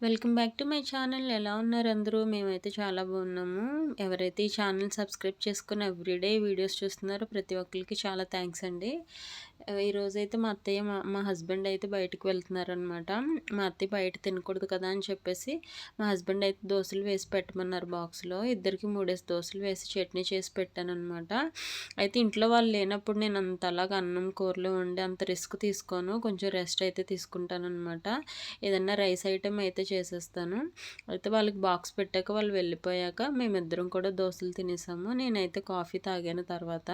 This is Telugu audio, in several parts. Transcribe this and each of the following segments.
Welcome back to my channel. ఎలా ఉన్నారు అందరూ? మేమైతే చాలా బాగున్నాము. ఎవరైతే ఈ ఛానల్ సబ్స్క్రైబ్ చేసుకుని ఎవ్రీడే వీడియోస్ చూస్తున్నారో ప్రతి ఒక్కరికి చాలా థ్యాంక్స్ అండి. ఈరోజైతే మా అత్తయ్య మా హస్బెండ్ అయితే బయటకు వెళ్తున్నారనమాట. మా అత్తయ్య బయట తినకూడదు కదా అని చెప్పేసి మా హస్బెండ్ అయితే దోశలు వేసి పెట్టమన్నారు బాక్స్లో. ఇద్దరికి 3 దోశలు వేసి చట్నీ చేసి పెట్టానమాట. అయితే ఇంట్లో వాళ్ళు లేనప్పుడు నేను అంతలాగా అన్నం కూరలు వండి అంత రిస్క్ తీసుకోను. కొంచెం రెస్ట్ అయితే తీసుకుంటాను అనమాట. ఏదన్నా రైస్ ఐటెం అయితే చేసేస్తాను. అయితే వాళ్ళకి బాక్స్ పెట్టాక వాళ్ళు వెళ్ళిపోయాక మేమిద్దరం కూడా దోశలు తినేసాము. నేనైతే కాఫీ తాగాను తర్వాత.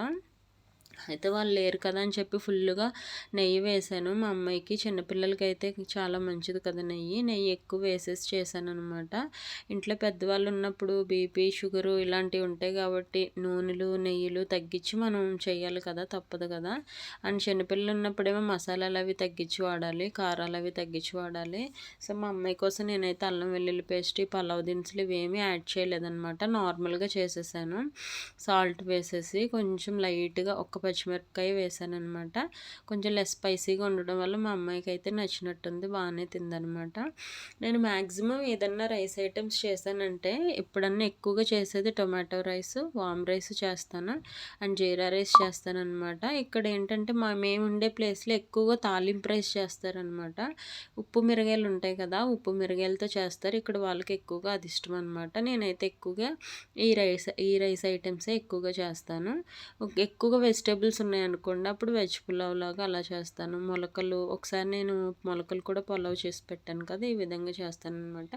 అయితే వాళ్ళు లేరు కదా అని చెప్పి ఫుల్గా నెయ్యి వేసాను. మా అమ్మాయికి చిన్నపిల్లలకి అయితే చాలా మంచిది కదా నెయ్యి ఎక్కువ వేసేసి చేశాను అనమాట. ఇంట్లో పెద్దవాళ్ళు ఉన్నప్పుడు బీపీ షుగరు ఇలాంటివి ఉంటాయి కాబట్టి నూనెలు నెయ్యిలు తగ్గించి మనం చేయాలి కదా, తప్పదు కదా. అండ్ చిన్నపిల్లలు ఉన్నప్పుడేమో మసాలాలు అవి తగ్గించి వాడాలి, కారాలు అవి తగ్గించి వాడాలి. సో మా అమ్మాయి కోసం నేనైతే అల్లం వెల్లుల్లి పేస్ట్ పలావ్ దినుసులు ఇవేమీ యాడ్ చేయలేదన్నమాట. నార్మల్గా చేసేసాను. సాల్ట్ వేసేసి కొంచెం లైట్గా ఒక పచ్చిమిరపకాయ వేసాననమాట. కొంచెం లెస్ స్పైసీగా ఉండడం వల్ల మా అమ్మాయికి అయితే నచ్చినట్టుంది, బాగానే తిందనమాట. నేను మ్యాక్సిమం ఏదన్నా రైస్ ఐటమ్స్ చేశానంటే ఎప్పుడన్నా ఎక్కువగా చేసేది టొమాటో రైస్, వామ్ రైస్ చేస్తాను అండ్ జీరా రైస్ చేస్తానన్నమాట. ఇక్కడ ఏంటంటే మేము ఉండే ప్లేస్లో ఎక్కువగా తాలింపు రైస్ చేస్తారనమాట. ఉప్పు మిరగాయలు ఉంటాయి కదా, ఉప్పు మిరగాయలతో చేస్తారు. ఇక్కడ వాళ్ళకి ఎక్కువగా అది ఇష్టం అనమాట. నేనైతే ఎక్కువగా ఈ రైస్ ఐటమ్సే ఎక్కువగా చేస్తాను. ఎక్కువగా వెజిటేబుల్స్ ఉన్నాయనుకోండి అప్పుడు వెజ్ పులావ్ లాగా అలా చేస్తాను. మొలకలు ఒకసారి నేను మొలకలు కూడా పులావ్ చేసి పెట్టాను కదా, ఈ విధంగా చేస్తానన్నమాట.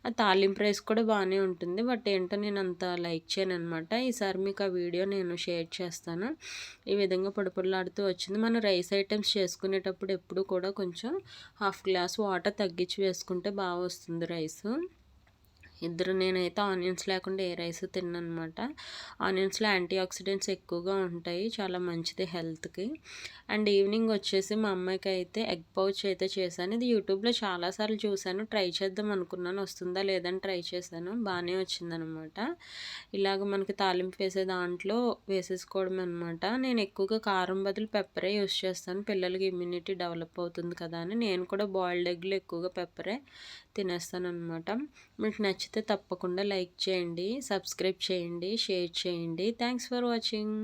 ఆ తాలింపు రైస్ కూడా బాగానే ఉంటుంది, బట్ ఏంటో నేను అంత లైక్ చేయను అనమాట. ఈసారి మీకు ఆ వీడియో నేను షేర్ చేస్తాను. ఈ విధంగా పొడిపొడిలాడుతూ వచ్చింది. మనం రైస్ ఐటమ్స్ చేసుకునేటప్పుడు ఎప్పుడు కూడా కొంచెం హాఫ్ గ్లాస్ వాటర్ తగ్గించి వేసుకుంటే బాగా వస్తుంది రైసు. నేనైతే ఆనియన్స్ లేకుండా ఏ రైస్ తిన్ననమాట. ఆనియన్స్లో యాంటీ ఆక్సిడెంట్స్ ఎక్కువగా ఉంటాయి, చాలా మంచిది హెల్త్కి. అండ్ ఈవినింగ్ వచ్చేసి మా అమ్మాయికి అయితే ఎగ్ పౌచ్ అయితే చేశాను. ఇది యూట్యూబ్లో చాలాసార్లు చూశాను, ట్రై చేద్దాం అనుకున్నాను. వస్తుందా లేదని ట్రై చేశాను, బాగానే వచ్చిందనమాట. ఇలాగ మనకి తాలింపు వేసే దాంట్లో వేసేసుకోవడం అనమాట. నేను ఎక్కువగా కారం బదులు పెప్పరే యూస్ చేస్తాను, పిల్లలకి ఇమ్యూనిటీ డెవలప్ అవుతుంది కదా అని. నేను కూడా బాయిల్డ్ ఎగ్లో ఎక్కువగా పెప్పరే తినేస్తానమాట. మీకు నచ్చితే తప్పకుండా లైక్ చేయండి, సబ్స్క్రైబ్ చేయండి, షేర్ చేయండి. Thanks for watching.